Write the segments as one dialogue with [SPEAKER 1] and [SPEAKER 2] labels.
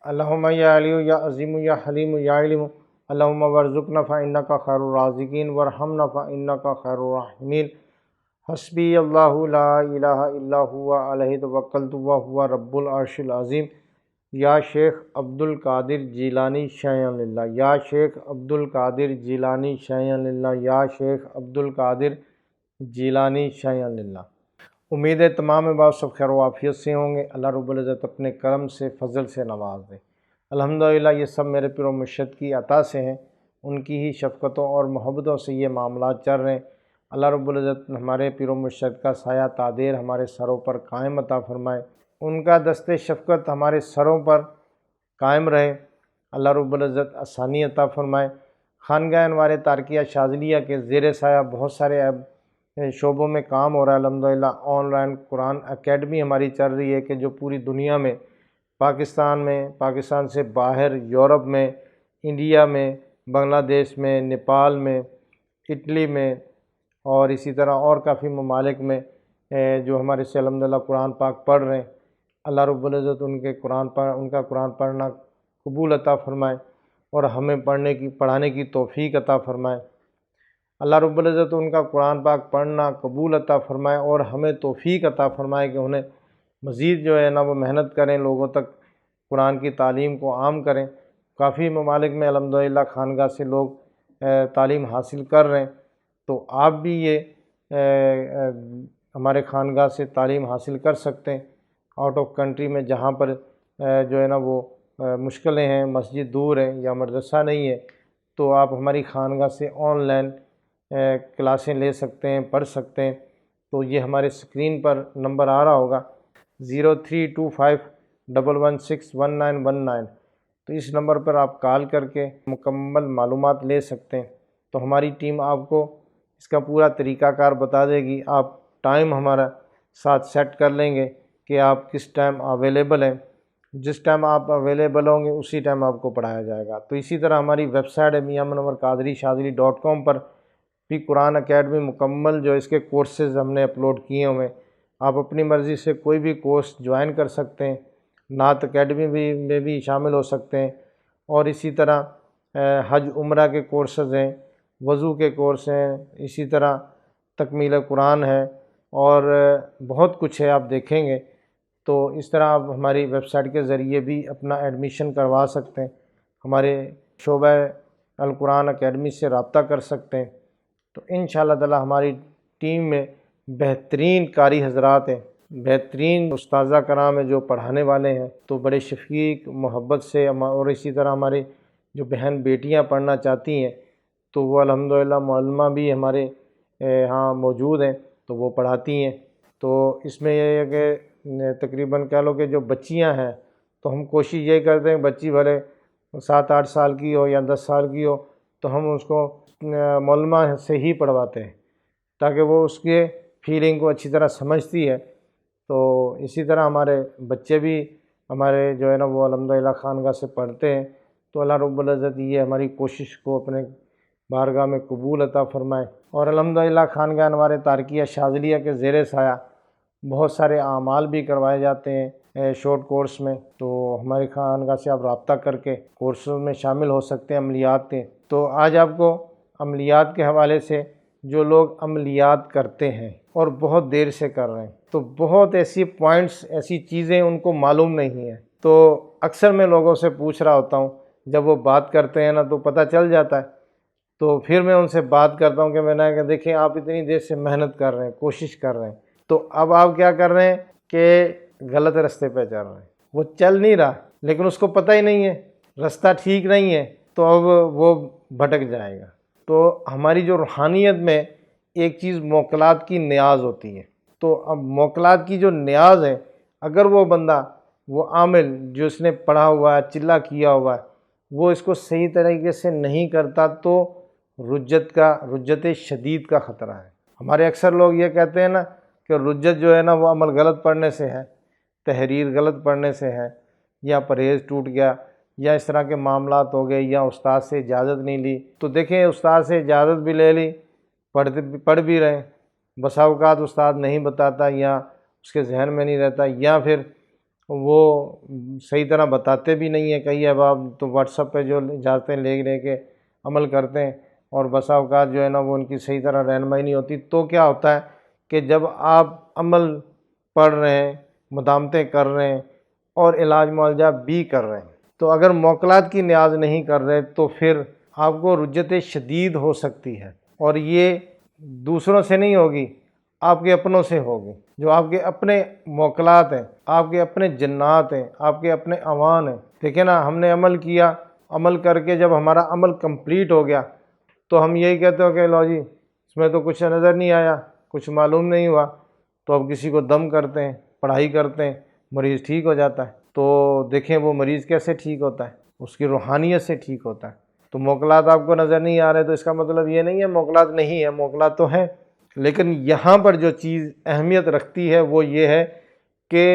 [SPEAKER 1] اللہم یا علی یا عظیم یا حلیم یا علم اللہم ورزقنا فإنک خیر الرازقین ورحمنا فإنک خیر الراحمین حسبی اللہ لا الہ الا هو علیہ توکلت وہو رب العرش العظیم۔ یا شیخ عبد القادر جیلانی شیئا للہ، یا شیخ عبد القادر جیلانی شیئا للہ، یا شیخ عبد القادر جیلانی شیئا للہ۔ امید ہے تمام احباب سب خیر و عافیت سے ہوں گے۔ اللہ رب العزت اپنے کرم سے فضل سے نواز دے۔ الحمدللہ یہ سب میرے پیر و مرشد کی عطا سے ہیں، ان کی ہی شفقتوں اور محبتوں سے یہ معاملات چل رہے ہیں۔ اللہ رب العزت ہمارے پیر و مرشد کا سایہ تادیر ہمارے سروں پر قائم عطا فرمائے، ان کا دست شفقت ہمارے سروں پر قائم رہے۔ اللہ رب العزت آسانی عطا فرمائے۔ خانگاہ انوار تارکیہ شاذلیہ کے زیر سایہ بہت سارے شعبوں میں کام ہو رہا ہے۔ الحمدللہ آن لائن قرآن اکیڈمی ہماری چل رہی ہے کہ جو پوری دنیا میں، پاکستان سے باہر، یورپ میں، انڈیا میں، بنگلہ دیش میں، نیپال میں، اٹلی میں اور اسی طرح اور کافی ممالک میں جو ہمارے سے الحمدللہ قرآن پاک پڑھ رہے ہیں۔ اللہ رب العزت ان کا قرآن پڑھنا قبول عطا فرمائے اور ہمیں پڑھانے کی توفیق عطا فرمائے۔ اللہ رب العزت ان کا قرآن پاک پڑھنا قبول عطا فرمائے اور ہمیں توفیق عطا فرمائے کہ انہیں مزید جو ہے نا وہ محنت کریں، لوگوں تک قرآن کی تعلیم کو عام کریں۔ کافی ممالک میں الحمدللہ خانگاہ سے لوگ تعلیم حاصل کر رہے ہیں، تو آپ بھی یہ ہمارے خانگاہ سے تعلیم حاصل کر سکتے ہیں۔ آؤٹ آف کنٹری میں جہاں پر جو ہے نا وہ مشکلیں ہیں، مسجد دور ہے یا مدرسہ نہیں ہے، تو آپ ہماری خانگاہ سے آن لائن کلاسیں لے سکتے ہیں، پڑھ سکتے ہیں۔ تو یہ ہمارے اسکرین پر نمبر آ رہا ہوگا 032511611919، تو اس نمبر پر آپ کال کر کے مکمل معلومات لے سکتے ہیں۔ تو ہماری ٹیم آپ کو اس کا پورا طریقہ کار بتا دے گی۔ آپ ٹائم ہمارا ساتھ سیٹ کر لیں گے کہ آپ کس ٹائم اویلیبل ہیں، جس ٹائم آپ اویلیبل ہوں گے اسی ٹائم آپ کو پڑھایا جائے گا۔ تو اسی طرح ہماری ویب سائٹ ہے mianmarqadriشاذلی.com پر بھی قرآن اکیڈمی مکمل جو اس کے کورسز ہم نے اپلوڈ کیے ہوئے ہیں۔ آپ اپنی مرضی سے کوئی بھی کورس جوائن کر سکتے ہیں، نعت اکیڈمی میں بھی شامل ہو سکتے ہیں، اور اسی طرح حج عمرہ کے کورسز ہیں، وضو کے کورس ہیں، اسی طرح تکمیل قرآن ہے اور بہت کچھ ہے، آپ دیکھیں گے۔ تو اس طرح آپ ہماری ویب سائٹ کے ذریعے بھی اپنا ایڈمیشن کروا سکتے ہیں، ہمارے شعبہ القرآن اکیڈمی سے رابطہ کر سکتے ہیں۔ تو انشاءاللہ تعالی ہماری ٹیم میں بہترین قاری حضرات ہیں، بہترین استاذہ کرام ہیں جو پڑھانے والے ہیں، تو بڑے شفیق محبت سے، اور اسی طرح ہمارے جو بہن بیٹیاں پڑھنا چاہتی ہیں تو وہ الحمدللہ معلمہ بھی ہمارے ہاں موجود ہیں، تو وہ پڑھاتی ہیں۔ تو اس میں یہ ہے کہ تقریباً کہہ لو کہ جو بچیاں ہیں تو ہم کوشش یہ کرتے ہیں بچی بھلے 7-8 سال کی ہو یا 10 سال کی ہو تو ہم اس کو معلمہ سے ہی پڑھواتے ہیں تاکہ وہ اس کے فیلنگ کو اچھی طرح سمجھتی ہے۔ تو اسی طرح ہمارے بچے بھی ہمارے جو ہے نا وہ الحمدللہ خانگاہ سے پڑھتے ہیں۔ تو اللہ رب العزت یہ ہماری کوشش کو اپنے بارگاہ میں قبول عطا فرمائے، اور الحمدللہ خانگاہ انوار تارکیہ شاذلیہ کے زیر سایہ بہت سارے اعمال بھی کروائے جاتے ہیں شارٹ کورس میں۔ تو ہماری خانگاہ سے آپ رابطہ کر کے کورسز میں شامل ہو سکتے ہیں، عملیات کے۔ تو آج آپ کو عملیات کے حوالے سے، جو لوگ عملیات کرتے ہیں اور بہت دیر سے کر رہے ہیں، تو بہت ایسی پوائنٹس، ایسی چیزیں ان کو معلوم نہیں ہیں۔ تو اکثر میں لوگوں سے پوچھ رہا ہوتا ہوں، جب وہ بات کرتے ہیں نا تو پتہ چل جاتا ہے، تو پھر میں ان سے بات کرتا ہوں کہ میں نے کہا دیکھیں آپ اتنی دیر سے محنت کر رہے ہیں، کوشش کر رہے ہیں، تو اب آپ کیا کر رہے ہیں کہ غلط راستے پہ چل رہے ہیں۔ وہ چل نہیں رہا لیکن اس کو پتہ ہی نہیں ہے، راستہ ٹھیک نہیں ہے، تو اب وہ بھٹک جائے گا۔ تو ہماری جو روحانیت میں ایک چیز موکلات کی نیاز ہوتی ہے، تو اب موکلات کی جو نیاز ہے، اگر وہ بندہ، وہ عامل جو اس نے پڑھا ہوا ہے، چلہ کیا ہوا ہے، وہ اس کو صحیح طریقے سے نہیں کرتا تو رجت شدید کا خطرہ ہے۔ ہمارے اکثر لوگ یہ کہتے ہیں نا کہ رجت جو ہے نا وہ عمل غلط پڑھنے سے ہے، تحریر غلط پڑھنے سے ہے، یا پرہیز ٹوٹ گیا، یا اس طرح کے معاملات ہو گئے، یا استاد سے اجازت نہیں لی۔ تو دیکھیں استاد سے اجازت بھی لے لی، پڑھ بھی رہے ہیں، بسا اوقات استاد نہیں بتاتا یا اس کے ذہن میں نہیں رہتا، یا پھر وہ صحیح طرح بتاتے بھی نہیں ہیں، کئی احباب تو واٹس ایپ پہ جو اجازتیں لے کے عمل کرتے ہیں، اور بسا اوقات جو ہے نا وہ ان کی صحیح طرح رہنمائی نہیں ہوتی، تو کیا ہوتا ہے کہ جب آپ عمل پڑھ رہے ہیں، مدامتیں کر رہے ہیں اور علاج معالجہ بھی کر رہے ہیں، تو اگر موکلات کی نیاز نہیں کر رہے تو پھر آپ کو رجت شدید ہو سکتی ہے، اور یہ دوسروں سے نہیں ہوگی، آپ کے اپنوں سے ہوگی۔ جو آپ کے اپنے موکلات ہیں، آپ کے اپنے جنات ہیں، آپ کے اپنے اوان ہیں، دیکھیں نا، ہم نے عمل کیا، عمل کر کے جب ہمارا عمل کمپلیٹ ہو گیا تو ہم یہی کہتے ہو کہ لو جی اس میں تو کچھ نظر نہیں آیا، کچھ معلوم نہیں ہوا، تو اب کسی کو دم کرتے ہیں، پڑھائی کرتے ہیں، مریض ٹھیک ہو جاتا ہے۔ تو دیکھیں وہ مریض کیسے ٹھیک ہوتا ہے، اس کی روحانیت سے ٹھیک ہوتا ہے۔ تو موکلات آپ کو نظر نہیں آ رہے تو اس کا مطلب یہ نہیں ہے موکلات نہیں ہے، موکلات تو ہیں، لیکن یہاں پر جو چیز اہمیت رکھتی ہے وہ یہ ہے کہ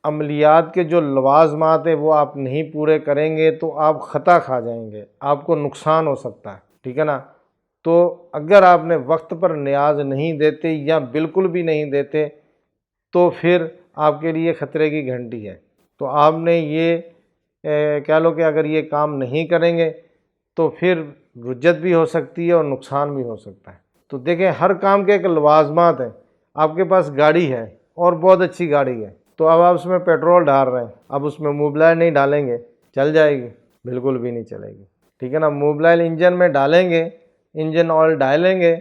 [SPEAKER 1] عملیات کے جو لوازمات ہیں وہ آپ نہیں پورے کریں گے تو آپ خطا کھا جائیں گے، آپ کو نقصان ہو سکتا ہے، ٹھیک ہے نا۔ تو اگر آپ نے وقت پر نیاز نہیں دیتے یا بالکل بھی نہیں دیتے تو پھر آپ کے لیے خطرے کی گھنٹی ہے۔ تو آپ نے یہ کہہ لو کہ اگر یہ کام نہیں کریں گے تو پھر رجت بھی ہو سکتی ہے اور نقصان بھی ہو سکتا ہے۔ تو دیکھیں ہر کام کے ایک لوازمات ہیں۔ آپ کے پاس گاڑی ہے اور بہت اچھی گاڑی ہے، تو اب آپ اس میں پیٹرول ڈال رہے ہیں، اب اس میں موبلائل نہیں ڈالیں گے، چل جائے گی؟ بالکل بھی نہیں چلے گی، ٹھیک ہے نا۔ موبلائل انجن میں ڈالیں گے، انجن آئل ڈالیں گے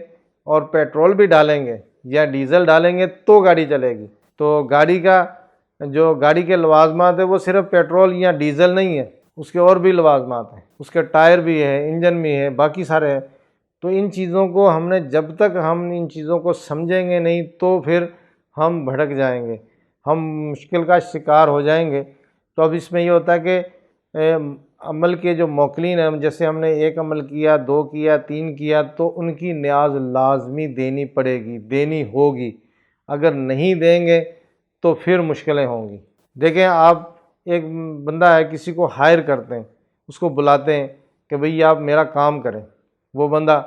[SPEAKER 1] اور پیٹرول بھی ڈالیں گے یا ڈیزل ڈالیں گے تو گاڑی چلے گی۔ تو گاڑی کے لوازمات ہیں وہ صرف پیٹرول یا ڈیزل نہیں ہے، اس کے اور بھی لوازمات ہیں، اس کے ٹائر بھی ہے، انجن بھی ہے، باقی سارے ہیں۔ تو ان چیزوں کو جب تک ہم ان چیزوں کو سمجھیں گے نہیں تو پھر ہم بھٹک جائیں گے، ہم مشکل کا شکار ہو جائیں گے۔ تو اب اس میں یہ ہوتا ہے کہ عمل کے جو موکلین ہیں، جیسے ہم نے ایک عمل کیا، 2 کیا، 3 کیا، تو ان کی نیاز لازمی دینی پڑے گی، دینی ہوگی۔ اگر نہیں دیں گے تو پھر مشکلیں ہوں گی۔ دیکھیں آپ ایک بندہ ہے، کسی کو ہائر کرتے ہیں، اس کو بلاتے ہیں کہ بھئی آپ میرا کام کریں، وہ بندہ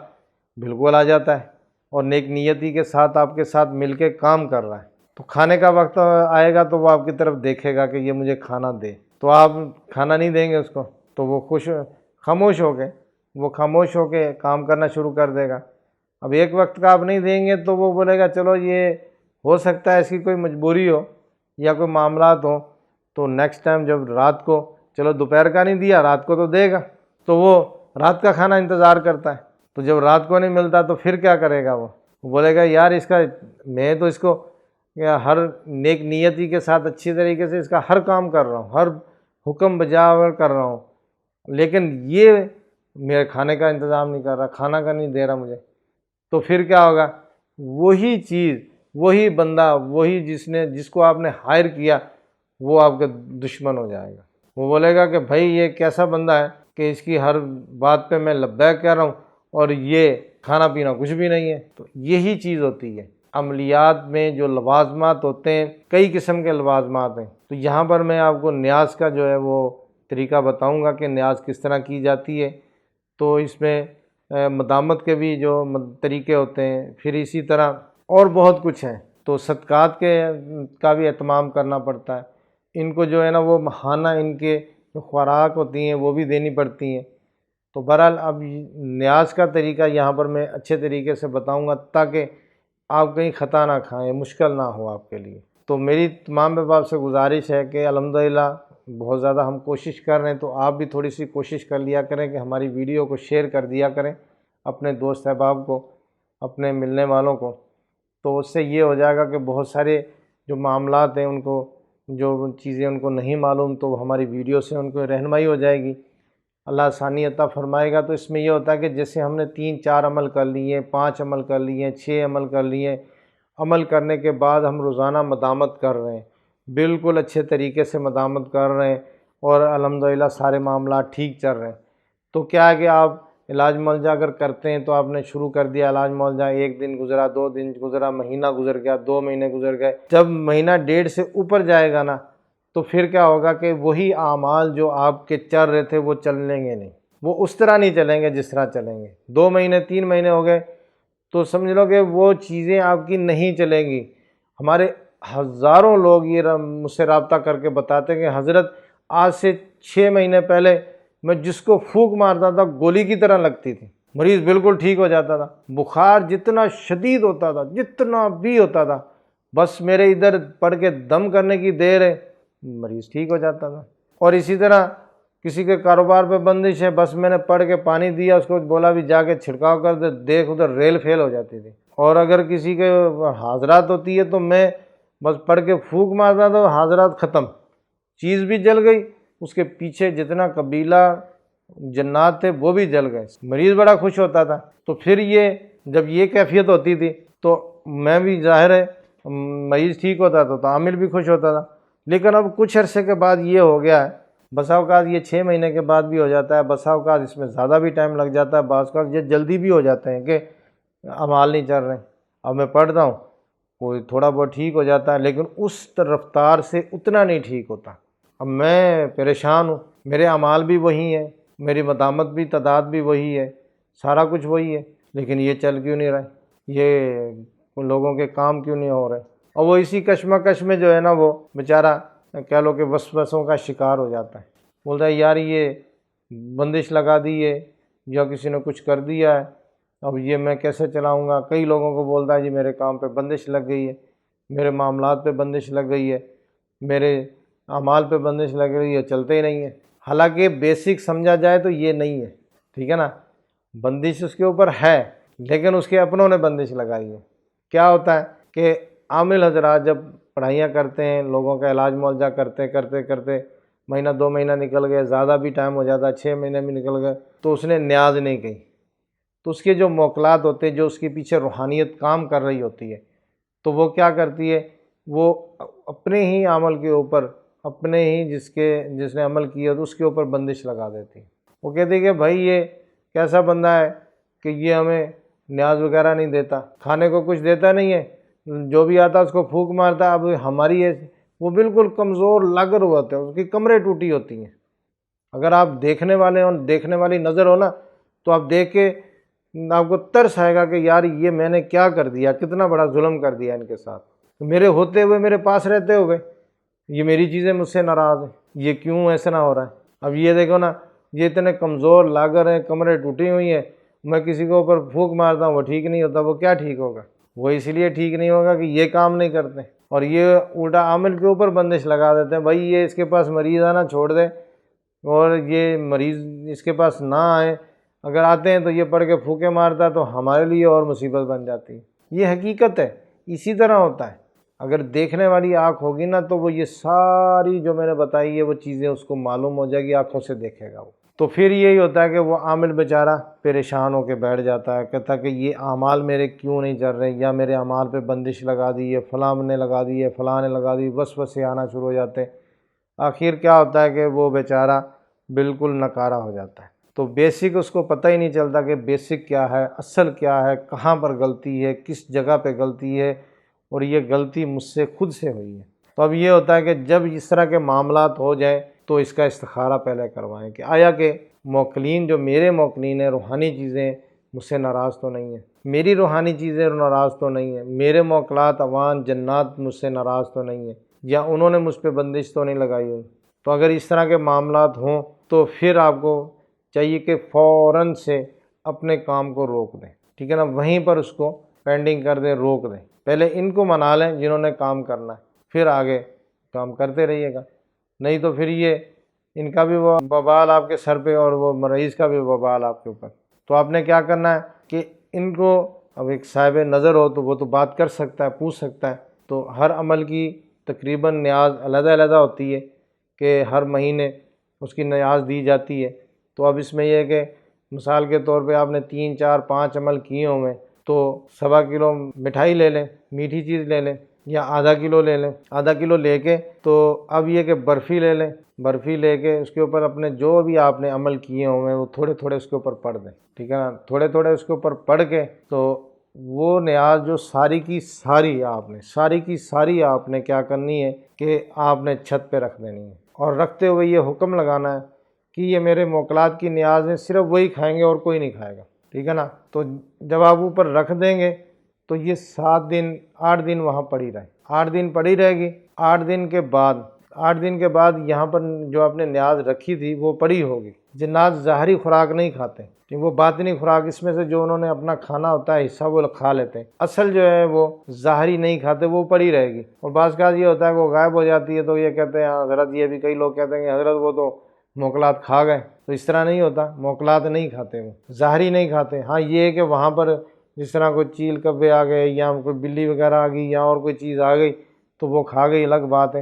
[SPEAKER 1] بالکل آ جاتا ہے اور نیک نیتی کے ساتھ آپ کے ساتھ مل کے کام کر رہا ہے۔ تو کھانے کا وقت آئے گا تو وہ آپ کی طرف دیکھے گا کہ یہ مجھے کھانا دے، تو آپ کھانا نہیں دیں گے اس کو تو وہ خاموش ہو کے کام کرنا شروع کر دے گا۔ اب ایک وقت کا آپ نہیں دیں گے تو وہ بولے گا چلو یہ ہو سکتا ہے اس کی کوئی مجبوری ہو یا کوئی معاملات ہوں، تو نیکسٹ ٹائم جب رات کو، چلو دوپہر کا نہیں دیا، رات کو تو دے گا، تو وہ رات کا کھانا انتظار کرتا ہے۔ تو جب رات کو نہیں ملتا تو پھر کیا کرے گا؟ وہ بولے گا یار میں تو اس کو ہر نیک نیتی کے ساتھ اچھی طریقے سے اس کا ہر کام کر رہا ہوں، ہر حکم بجا کر رہا ہوں، لیکن یہ میرے کھانے کا انتظام نہیں کر رہا، کھانا کا نہیں دے رہا مجھے۔ تو پھر کیا ہوگا؟ وہی چیز، وہی بندہ، وہی جس کو آپ نے ہائر کیا، وہ آپ کا دشمن ہو جائے گا۔ وہ بولے گا کہ بھائی یہ کیسا بندہ ہے کہ اس کی ہر بات پہ میں لبیک کہہ رہا ہوں اور یہ کھانا پینا کچھ بھی نہیں ہے۔ تو یہی چیز ہوتی ہے عملیات میں، جو لوازمات ہوتے ہیں، کئی قسم کے لوازمات ہیں۔ تو یہاں پر میں آپ کو نیاز کا جو ہے وہ طریقہ بتاؤں گا کہ نیاز کس طرح کی جاتی ہے۔ تو اس میں مدامت کے بھی جو طریقے ہوتے ہیں، پھر اسی طرح اور بہت کچھ ہیں۔ تو صدقات کا بھی اہتمام کرنا پڑتا ہے، ان کو جو ہے نا وہ ماہانہ ان کے جو خوراک ہوتی ہیں وہ بھی دینی پڑتی ہیں۔ تو بہرحال اب نیاز کا طریقہ یہاں پر میں اچھے طریقے سے بتاؤں گا تاکہ آپ کہیں خطا نہ کھائیں، مشکل نہ ہو آپ کے لیے۔ تو میری تمام احباب سے گزارش ہے کہ الحمدللہ بہت زیادہ ہم کوشش کر رہے ہیں، تو آپ بھی تھوڑی سی کوشش کر لیا کریں کہ ہماری ویڈیو کو شیئر کر دیا کریں اپنے دوست احباب کو، اپنے ملنے والوں کو۔ تو اس سے یہ ہو جائے گا کہ بہت سارے جو معاملات ہیں، ان کو جو چیزیں ان کو نہیں معلوم، تو ہماری ویڈیو سے ان کو رہنمائی ہو جائے گی، اللہ آسانی عطا فرمائے گا۔ تو اس میں یہ ہوتا ہے کہ جیسے ہم نے 3-4 عمل کر لیے، 5 عمل کر لیے، 6 عمل کر لیے، عمل کرنے کے بعد ہم روزانہ مدامت کر رہے ہیں، بالکل اچھے طریقے سے مدامت کر رہے ہیں اور الحمدللہ سارے معاملات ٹھیک چل رہے ہیں۔ تو کیا ہے کہ آپ علاج معالجہ اگر کرتے ہیں تو آپ نے شروع کر دیا علاج معالجہ، 1 دن گزرا، 2 دن گزرا، مہینہ گزر گیا، 2 مہینے گزر گئے، جب مہینہ 1.5 سے اوپر جائے گا نا تو پھر کیا ہوگا کہ وہی اعمال جو آپ کے چل رہے تھے وہ چلیں گے نہیں، وہ اس طرح نہیں چلیں گے جس طرح چلیں گے۔ 2 مہینے 3 مہینے ہو گئے تو سمجھ لو کہ وہ چیزیں آپ کی نہیں چلیں گی۔ ہمارے ہزاروں لوگ یہ مجھ سے رابطہ کر کے بتاتے ہیں کہ حضرت آج سے 6 مہینے پہلے میں جس کو پھونک مارتا تھا گولی کی طرح لگتی تھی، مریض بالکل ٹھیک ہو جاتا تھا۔ بخار جتنا شدید ہوتا تھا، جتنا بھی ہوتا تھا، بس میرے ادھر پڑھ کے دم کرنے کی دیر ہے، مریض ٹھیک ہو جاتا تھا۔ اور اسی طرح کسی کے کاروبار پہ بندش ہے، بس میں نے پڑھ کے پانی دیا، اس کو بولا بھی جا کے چھڑکاؤ کر دے، دیکھ ادھر ریل فیل ہو جاتی تھی۔ اور اگر کسی کے حاضرات ہوتی ہے تو میں بس پڑھ کے پھونک مارتا تھا، حاضرات ختم، چیز بھی جل گئی، اس کے پیچھے جتنا قبیلہ جنات تھے وہ بھی جل گئے، مریض بڑا خوش ہوتا تھا۔ تو پھر یہ جب یہ کیفیت ہوتی تھی تو میں بھی ظاہر ہے مریض ٹھیک ہوتا تھا تو عامل بھی خوش ہوتا تھا۔ لیکن اب کچھ عرصے کے بعد یہ ہو گیا ہے، بسا اوقات یہ 6 مہینے کے بعد بھی ہو جاتا ہے، بسا اوقات اس میں زیادہ بھی ٹائم لگ جاتا ہے، بعض اوقات یہ جلدی بھی ہو جاتے ہیں کہ اعمال نہیں چل رہے۔ اب میں پڑھتا ہوں، کوئی تھوڑا بہت ٹھیک ہو جاتا ہے لیکن اس رفتار سے اتنا نہیں ٹھیک ہوتا۔ اب میں پریشان ہوں، میرے اعمال بھی وہی ہیں، میری مدامت بھی تعداد بھی وہی ہے، سارا کچھ وہی ہے، لیکن یہ چل کیوں نہیں رہا، یہ لوگوں کے کام کیوں نہیں ہو رہے۔ اور وہ اسی کشمکش میں جو ہے نا وہ بیچارہ کہہ لو کہ وسوسوں کا شکار ہو جاتا ہے، بولتا ہے یار یہ بندش لگا دی ہے یا کسی نے کچھ کر دیا ہے، اب یہ میں کیسے چلاؤں گا۔ کئی لوگوں کو بولتا ہے جی میرے کام پہ بندش لگ گئی ہے، میرے معاملات پہ بندش لگ گئی ہے، میرے اعمال پہ بندش لگ گئی ہے، چلتے ہی نہیں ہے۔ حالانکہ بیسک سمجھا جائے تو یہ نہیں ہے، ٹھیک ہے نا، بندش اس کے اوپر ہے لیکن اس کے اپنوں نے بندش لگائی ہے۔ کیا ہوتا ہے کہ عامل حضرات جب پڑھائیاں کرتے ہیں، لوگوں کا علاج معالجہ کرتے کرتے مہینہ 2 مہینہ نکل گئے، زیادہ بھی ٹائم ہو جاتا ہے، 6 مہینے بھی نکل گئے، تو اس نے نیاز نہیں کہی، تو اس کے جو موکلات ہوتے ہیں، جو اس کے پیچھے روحانیت کام کر رہی ہوتی ہے، تو وہ کیا کرتی ہے، وہ اپنے ہی عمل کے اوپر، اپنے ہی جس نے عمل کیا تو اس کے اوپر بندش لگا دیتی ہے۔ وہ کہتی ہے کہ بھائی یہ کیسا بندہ ہے کہ یہ ہمیں نیاز وغیرہ نہیں دیتا، کھانے کو کچھ دیتا نہیں ہے، جو بھی آتا اس کو پھونک مارتا۔ اب ہماری وہ بالکل کمزور لاگر ہوتا ہے، اس کی کمریں ٹوٹی ہوتی ہیں۔ اگر آپ دیکھنے والے ہو، دیکھنے والی نظر ہو نا، تو آپ دیکھ کے آپ کو ترس آئے گا کہ یار یہ میں نے کیا کر دیا، کتنا بڑا ظلم کر دیا ان کے ساتھ، میرے ہوتے ہوئے، میرے پاس رہتے ہوئے یہ میری چیزیں مجھ سے ناراض ہیں، یہ کیوں ایسا نہ ہو رہا ہے۔ اب یہ دیکھو نا، یہ اتنے کمزور لاگر ہیں، کمریں ٹوٹی ہوئی ہیں، میں کسی کے اوپر پھونک مارتا ہوں وہ ٹھیک نہیں ہوتا، وہ کیا ٹھیک ہوگا؟ وہ اس لیے ٹھیک نہیں ہوگا کہ یہ کام نہیں کرتے، اور یہ الٹا عامل کے اوپر بندش لگا دیتے ہیں، بھائی یہ اس کے پاس مریض آنا چھوڑ دے اور یہ مریض اس کے پاس نہ آئے، اگر آتے ہیں تو یہ پڑھ کے پھونکے مارتا ہے تو ہمارے لیے اور مصیبت بن جاتی ہے۔ یہ حقیقت ہے، اسی طرح ہوتا ہے۔ اگر دیکھنے والی آنکھ ہوگی نا تو وہ یہ ساری جو میں نے بتائی ہے وہ چیزیں اس کو معلوم ہو جائے گی، آنکھوں سے دیکھے گا وہ۔ تو پھر یہی ہوتا ہے کہ وہ عامل بیچارہ پریشان ہو کے بیٹھ جاتا ہے، کہتا ہے کہ یہ اعمال میرے کیوں نہیں چل رہے، یا میرے اعمال پہ بندش لگا دی ہے، فلاں نے لگا دی ہے، فلاں نے لگا دی، وسوسے آنا شروع ہو جاتے ہیں۔ آخر کیا ہوتا ہے کہ وہ بیچارہ بالکل نکارہ ہو جاتا ہے۔ تو بیسک اس کو پتہ ہی نہیں چلتا کہ بیسک کیا ہے، اصل کیا ہے، کہاں پر غلطی ہے، کس جگہ پہ غلطی ہے، اور یہ غلطی مجھ سے خود سے ہوئی ہے۔ تو اب یہ ہوتا ہے کہ جب اس طرح کے معاملات ہو جائیں تو اس کا استخارہ پہلے کروائیں کہ آیا کہ موکلین جو میرے موکلین ہیں، روحانی چیزیں مجھ سے ناراض تو نہیں ہیں، میری روحانی چیزیں ناراض تو نہیں ہیں، میرے موکلات عوان جنات مجھ سے ناراض تو نہیں ہیں، یا انہوں نے مجھ پہ بندش تو نہیں لگائی ہوئی۔ تو اگر اس طرح کے معاملات ہوں تو پھر آپ کو چاہیے کہ فوراً سے اپنے کام کو روک دیں، ٹھیک ہے نا، وہیں پر اس کو پینڈنگ کر دیں، روک دیں، پہلے ان کو منا لیں جنہوں نے کام کرنا ہے، پھر آگے کام کرتے رہیے گا، نہیں تو پھر یہ ان کا بھی وہ وبال آپ کے سر پہ اور وہ مریض کا بھی وبال آپ کے اوپر۔ تو آپ نے کیا کرنا ہے کہ ان کو، اب ایک صاحب نظر ہو تو وہ تو بات کر سکتا ہے، پوچھ سکتا ہے، تو ہر عمل کی تقریباً نیاز علیحدہ علیحدہ ہوتی ہے کہ ہر مہینے اس کی نیاز دی جاتی ہے۔ تو اب اس میں یہ ہے کہ مثال کے طور پہ آپ نے 3 4 5 عمل کیے ہوں گے تو 1.25 کلو مٹھائی لے لیں، میٹھی چیز لے لیں، یا آدھا کلو لے لیں، آدھا کلو لے کے تو اب یہ کہ برفی لے لیں، برفی لے کے اس کے اوپر اپنے جو بھی آپ نے عمل کیے ہوں گے وہ تھوڑے تھوڑے اس کے اوپر پڑھ دیں، ٹھیک ہے نا، تھوڑے تھوڑے اس کے اوپر پڑھ کے تو وہ نیاز جو ساری کی ساری آپ نے کیا کرنی ہے کہ آپ نے چھت پہ رکھ دینی ہے، اور رکھتے ہوئے یہ حکم لگانا ہے کہ یہ میرے موکلات کی نیاز ہیں، صرف وہی کھائیں گے اور کوئی نہیں کھائے گا، ٹھیک ہے نا۔ تو جب آپ اوپر رکھ دیں گے تو یہ 7 دن 8 دن وہاں پڑی رہے، 8 دن پڑی رہے گی۔ 8 دن کے بعد یہاں پر جو آپ نے نیاز رکھی تھی وہ پڑی ہوگی۔ جنات ظاہری خوراک نہیں کھاتے، وہ باطنی خوراک اس میں سے جو انہوں نے اپنا کھانا ہوتا ہے حصہ وہ کھا لیتے ہیں، اصل جو ہے وہ ظاہری نہیں کھاتے، وہ پڑی رہے گی۔ اور بعض کا یہ ہوتا ہے کہ وہ غائب ہو جاتی ہے تو یہ کہتے ہیں حضرت، یہ بھی کئی لوگ کہتے ہیں کہ حضرت وہ تو موکلات کھا گئے، تو اس طرح نہیں ہوتا، موکلات نہیں کھاتے، وہ ظاہری نہیں کھاتے۔ ہاں یہ ہے کہ وہاں پر جس طرح کوئی چیل کبے آ گئے یا کوئی بلی وغیرہ آ گئی یا اور کوئی چیز آ گئی تو وہ کھا گئی، الگ بات ہے۔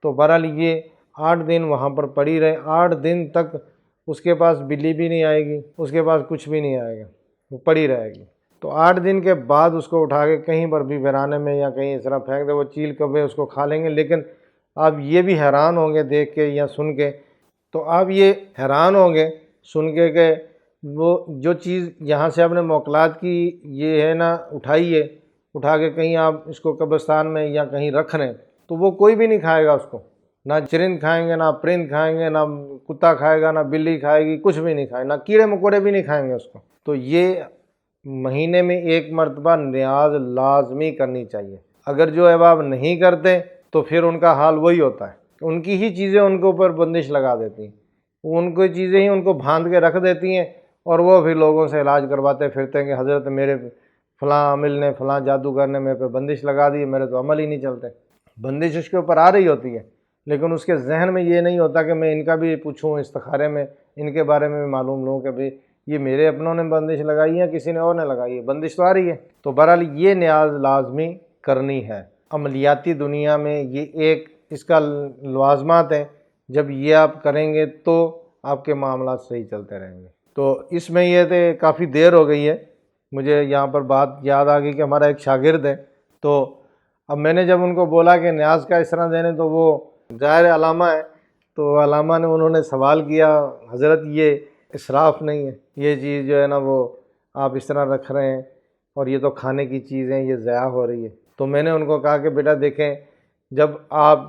[SPEAKER 1] تو بہرحال یہ 8 دن وہاں پر پڑی رہے، 8 دن تک اس کے پاس بلی بھی نہیں آئے گی، اس کے پاس کچھ بھی نہیں آئے گا، وہ پڑی رہے گی۔ تو 8 دن کے بعد اس کو اٹھا کے کہیں پر بھی ویرانے میں یا کہیں اس طرح پھینک دے، وہ چیل کبے اس کو کھا لیں گے۔ لیکن آپ یہ بھی حیران ہوں گے دیکھ کے یا سن کے، تو آپ یہ حیران ہوں گے سن کے کہ وہ جو چیز یہاں سے آپ نے موکلات کی یہ ہے نا اٹھائی ہے، اٹھا کے کہیں آپ اس کو قبرستان میں یا کہیں رکھ رہے ہیں، تو وہ کوئی بھی نہیں کھائے گا اس کو، نہ چرند کھائیں گے، نہ پرند کھائیں گے، نہ کتا کھائے گا، نہ بلی کھائے گی، کچھ بھی نہیں کھائے، نہ کیڑے مکوڑے بھی نہیں کھائیں گے اس کو۔ تو یہ مہینے میں 1 مرتبہ نیاز لازمی کرنی چاہیے۔ اگر جو ہے آپ نہیں کرتے تو پھر ان کا حال وہی ہوتا ہے، ان کی ہی چیزیں ان کے اوپر بندش لگا دیتی ہیں، ان کو چیزیں ہی ان کو باندھ کے رکھ دیتی ہیں، اور وہ پھر لوگوں سے علاج کرواتے پھرتے ہیں کہ حضرت میرے فلاں عامل نے فلاں جادوگر نے میرے پہ بندش لگا دی، میرے تو عمل ہی نہیں چلتے۔ بندش اس کے اوپر آ رہی ہوتی ہے لیکن اس کے ذہن میں یہ نہیں ہوتا کہ میں ان کا بھی پوچھوں، استخارے میں ان کے بارے میں بھی معلوم لوں کہ بھئی یہ میرے اپنوں نے بندش لگائی ہے کسی نے اور نے لگائی ہے، بندش تو آ رہی ہے۔ تو بہرحال یہ نیاز لازمی کرنی ہے۔ عملیاتی دنیا میں یہ ایک اس کا لوازمات ہے، جب یہ آپ کریں گے تو آپ کے معاملات صحیح چلتے رہیں گے۔ تو اس میں یہ تھے، کافی دیر ہو گئی ہے، مجھے یہاں پر بات یاد آ گئی کہ ہمارا ایک شاگرد ہے، تو اب میں نے جب ان کو بولا کہ نیاز کا اس طرح دینے، تو وہ ظاہر علامہ ہے، تو علامہ نے انہوں نے سوال کیا حضرت یہ اسراف نہیں ہے، یہ چیز جو ہے نا وہ آپ اس طرح رکھ رہے ہیں اور یہ تو کھانے کی چیز ہے، یہ ضیاع ہو رہی ہے۔ تو میں نے ان کو کہا کہ بیٹا دیکھیں، جب آپ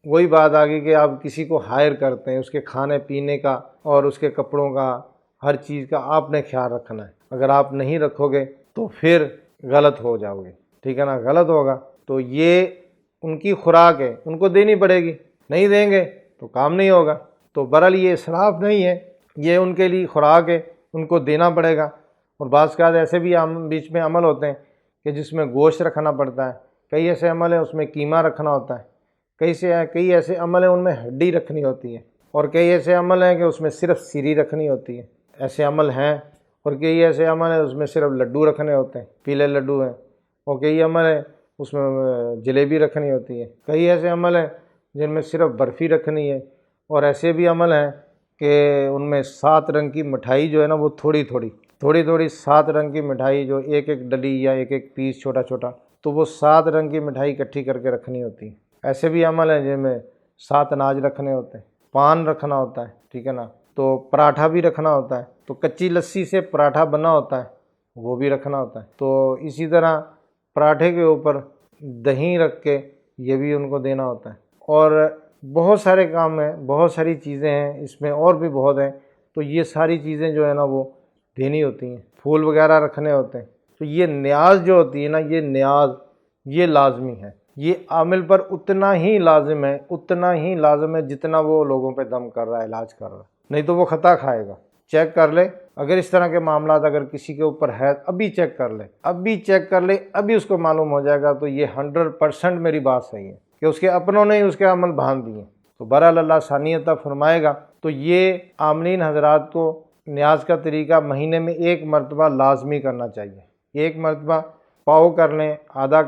[SPEAKER 1] وہی بات آ گئی کہ آپ کسی کو ہائر کرتے ہیں، اس کے کھانے پینے کا اور اس کے کپڑوں کا ہر چیز کا آپ نے خیال رکھنا ہے۔ اگر آپ نہیں رکھو گے تو پھر غلط ہو جاؤ گے، ٹھیک ہے نا، غلط ہوگا۔ تو یہ ان کی خوراک ہے، ان کو دینی پڑے گی، نہیں دیں گے تو کام نہیں ہوگا۔ تو بہرحال یہ اسراف نہیں ہے، یہ ان کے لیے خوراک ہے، ان کو دینا پڑے گا۔ اور بعض کا ایسے بھی بیچ میں عمل ہوتے ہیں کہ جس میں گوشت رکھنا پڑتا ہے، کئی ایسے عمل ہیں اس میں قیمہ رکھنا ہوتا ہے، کئی ایسے عمل ہیں ان میں ہڈی رکھنی ہوتی ہے، اور کئی ایسے عمل ہیں کہ اس میں صرف سیری رکھنی ہوتی ہے، ایسے عمل ہیں۔ اور کئی ایسے عمل ہیں اس میں صرف لڈو رکھنے ہوتے ہیں، پیلے لڈو ہیں، اور کئی عمل ہیں اس میں جلیبی رکھنی ہوتی ہے، کئی ایسے عمل ہیں جن میں صرف برفی رکھنی ہے، اور ایسے بھی عمل ہیں کہ ان میں 7 رنگ کی مٹھائی جو ہے نا وہ تھوڑی تھوڑی 7 رنگ کی مٹھائی جو ایک ڈلی یا ایک پیس چھوٹا چھوٹا، تو وہ 7 رنگ کی مٹھائی اکٹھی کر کے رکھنی ہوتی ہے۔ ایسے بھی عمل ہیں جن میں 7 اناج رکھنے ہوتے ہیں، پان رکھنا ہوتا ہے، ٹھیک ہے نا، تو پراٹھا بھی رکھنا ہوتا ہے، تو کچی لسی سے پراٹھا بنا ہوتا ہے وہ بھی رکھنا ہوتا ہے۔ تو اسی طرح پراٹھے کے اوپر دہی رکھ کے یہ بھی ان کو دینا ہوتا ہے، اور بہت سارے کام ہیں، بہت ساری چیزیں ہیں اس میں، اور بھی بہت ہیں۔ تو یہ ساری چیزیں جو ہے نا وہ دینی ہوتی ہیں، پھول وغیرہ رکھنے ہوتے ہیں۔ تو یہ نیاز جو ہوتی ہے نا، یہ نیاز یہ لازمی ہے، یہ عامل پر اتنا ہی لازم ہے جتنا وہ لوگوں پہ دم کر رہا ہے، علاج کر رہا ہے، نہیں تو وہ خطا کھائے گا۔ چیک کر لے، اگر اس طرح کے معاملات اگر کسی کے اوپر ہے، ابھی چیک کر لے، ابھی اس کو معلوم ہو جائے گا تو یہ 100% میری بات صحیح ہے کہ اس کے اپنوں نے ہی اس کے عمل باندھ دیے۔ تو بہرحال اللہ آسانی عطا فرمائے گا۔ تو یہ عاملین حضرات کو نیاز کا طریقہ مہینے میں 1 مرتبہ لازمی کرنا چاہیے۔ 1 مرتبہ پاؤ کر لیں، آدھا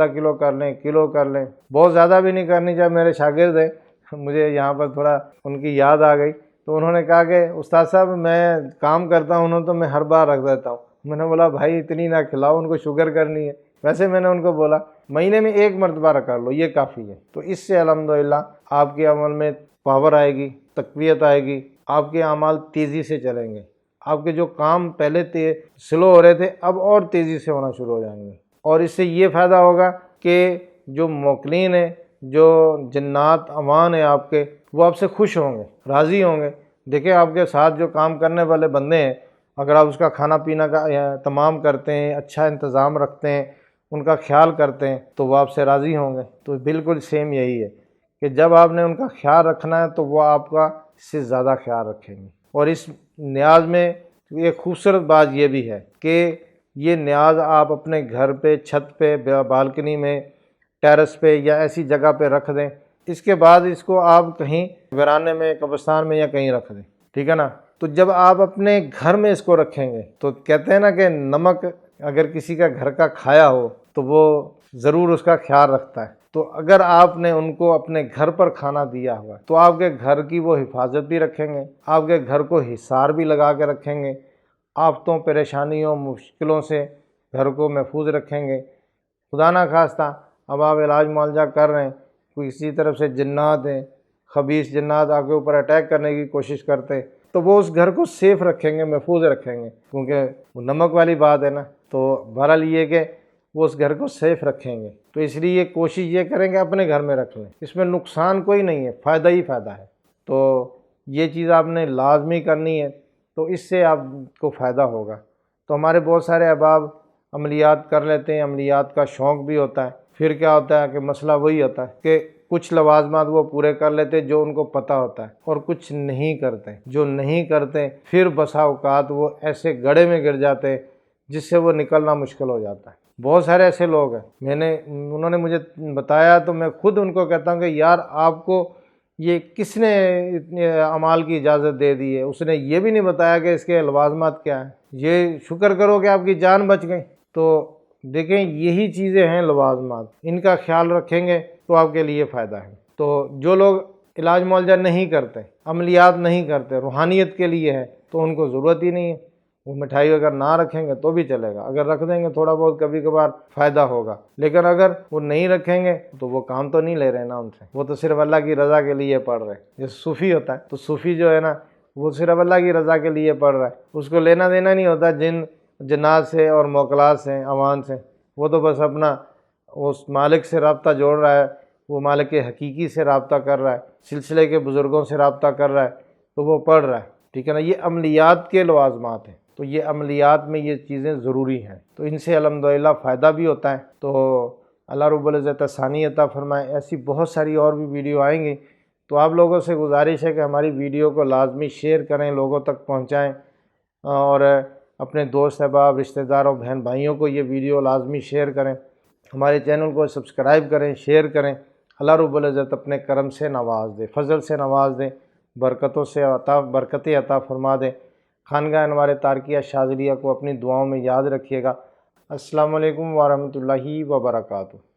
[SPEAKER 1] کلو کر لیں، کلو کر لیں، بہت زیادہ بھی نہیں کرنی چاہیے۔ میرے شاگرد ہیں، مجھے یہاں پر تھوڑا ان کی یاد آ گئی، تو انہوں نے کہا کہ استاد صاحب میں کام کرتا ہوں تو میں ہر بار رکھ دیتا ہوں۔ میں نے بولا بھائی اتنی نہ کھلاؤ، ان کو شوگر کرنی ہے۔ ویسے میں نے ان کو بولا مہینے میں 1 مرتبہ رکھ لو، یہ کافی ہے۔ تو اس سے الحمدللہ آپ کے عمل میں پاور آئے گی، تقویت آئے گی، آپ کے اعمال تیزی سے چلیں گے، آپ کے جو کام پہلے سلو ہو رہے تھے اب اور تیزی سے ہونا شروع ہو جائیں گے۔ اور اس سے یہ فائدہ ہوگا کہ جو موکلین ہیں، جو جنات امان ہیں آپ کے، وہ آپ سے خوش ہوں گے، راضی ہوں گے۔ دیکھیں آپ کے ساتھ جو کام کرنے والے بندے ہیں، اگر آپ اس کا کھانا پینا کا تمام کرتے ہیں، اچھا انتظام رکھتے ہیں، ان کا خیال کرتے ہیں تو وہ آپ سے راضی ہوں گے۔ تو بالکل سیم یہی ہے کہ جب آپ نے ان کا خیال رکھنا ہے تو وہ آپ کا اس سے زیادہ خیال رکھیں گے۔ اور اس نیاز میں ایک خوبصورت بات یہ بھی ہے کہ یہ نیاز آپ اپنے گھر پہ، چھت پہ، بالکنی میں، ٹیرس پہ یا ایسی جگہ پہ رکھ دیں۔ اس کے بعد اس کو آپ کہیں ویرانے میں، قبرستان میں یا کہیں رکھ دیں، ٹھیک ہے نا۔ تو جب آپ اپنے گھر میں اس کو رکھیں گے تو کہتے ہیں نا کہ نمک اگر کسی کا گھر کا کھایا ہو تو وہ ضرور اس کا خیال رکھتا ہے۔ تو اگر آپ نے ان کو اپنے گھر پر کھانا دیا ہوا تو آپ کے گھر کی وہ حفاظت بھی رکھیں گے، آپ کے گھر کو حصار بھی لگا کے رکھیں گے، آفتوں، پریشانیوں، مشکلوں سے گھر کو محفوظ رکھیں گے۔ خدا نہ خواستہ اب آپ علاج معالجہ کر رہے ہیں، کوئی کسی طرف سے جنات ہیں، خبیث جنات آپ کے اوپر اٹیک کرنے کی کوشش کرتے ہیں، تو وہ اس گھر کو سیف رکھیں گے، محفوظ رکھیں گے، کیونکہ وہ نمک والی بات ہے نا۔ تو بہرحال یہ کہ وہ اس گھر کو سیف رکھیں گے، تو اس لیے کوشش یہ کریں کہ اپنے گھر میں رکھ لیں، اس میں نقصان کوئی نہیں ہے، فائدہ ہی فائدہ ہے۔ تو یہ چیز آپ نے لازمی کرنی ہے، تو اس سے آپ کو فائدہ ہوگا۔ تو ہمارے بہت سارے احباب عملیات کر لیتے ہیں، عملیات کا شوق بھی ہوتا ہے، پھر کیا ہوتا ہے کہ مسئلہ وہی ہوتا ہے کہ کچھ لوازمات وہ پورے کر لیتے جو ان کو پتہ ہوتا ہے، اور کچھ نہیں کرتے۔ جو نہیں کرتے پھر بسا اوقات وہ ایسے گڑھے میں گر جاتے ہیں جس سے وہ نکلنا مشکل ہو جاتا ہے۔ بہت سارے ایسے لوگ ہیں، انہوں نے مجھے بتایا تو میں خود ان کو کہتا ہوں کہ یار آپ کو یہ کس نے اتنے اعمال کی اجازت دے دی ہے؟ اس نے یہ بھی نہیں بتایا کہ اس کے لوازمات کیا ہیں۔ یہ شکر کرو کہ آپ کی جان بچ گئی۔ تو دیکھیں یہی چیزیں ہیں لوازمات، ان کا خیال رکھیں گے تو آپ کے لیے فائدہ ہے۔ تو جو لوگ علاج معالجہ نہیں کرتے، عملیات نہیں کرتے، روحانیت کے لیے ہے، تو ان کو ضرورت ہی نہیں ہے۔ وہ مٹھائی اگر نہ رکھیں گے تو بھی چلے گا، اگر رکھ دیں گے تھوڑا بہت کبھی کبھار فائدہ ہوگا، لیکن اگر وہ نہیں رکھیں گے تو وہ کام تو نہیں لے رہے نا ان سے، وہ تو صرف اللہ کی رضا کے لیے پڑھ رہے۔ جیسے صوفی ہوتا ہے تو صوفی جو ہے نا وہ صرف اللہ کی رضا کے لیے پڑھ رہا ہے، اس کو لینا دینا نہیں ہوتا جن جنات سے اور موکلات سے، عوان سے۔ وہ تو بس اپنا اس مالک سے رابطہ جوڑ رہا ہے، وہ مالک حقیقی سے رابطہ کر رہا ہے، سلسلے کے بزرگوں سے رابطہ کر رہا ہے، تو وہ پڑھ رہا ہے، ٹھیک ہے نا۔ یہ عملیات کے لوازمات ہیں، تو یہ عملیات میں یہ چیزیں ضروری ہیں، تو ان سے الحمدللہ فائدہ بھی ہوتا ہے۔ تو اللہ رب العزت آسانی عطا فرمائے۔ ایسی بہت ساری اور بھی ویڈیو آئیں گی، تو آپ لوگوں سے گزارش ہے کہ ہماری ویڈیو کو لازمی شیئر کریں، لوگوں تک پہنچائیں، اور اپنے دوست احباب، رشتہ داروں، بہن بھائیوں کو یہ ویڈیو لازمی شیئر کریں، ہمارے چینل کو سبسکرائب کریں، شیئر کریں۔ اللہ رب العزت اپنے کرم سے نواز دے، فضل سے نواز دے، برکتوں سے برکتیں عطا فرما دے۔ خانقاہ انوار تارکیہ شاذلیہ کو اپنی دعاؤں میں یاد رکھیے گا۔ السلام علیکم ورحمۃ اللہ وبرکاتہ۔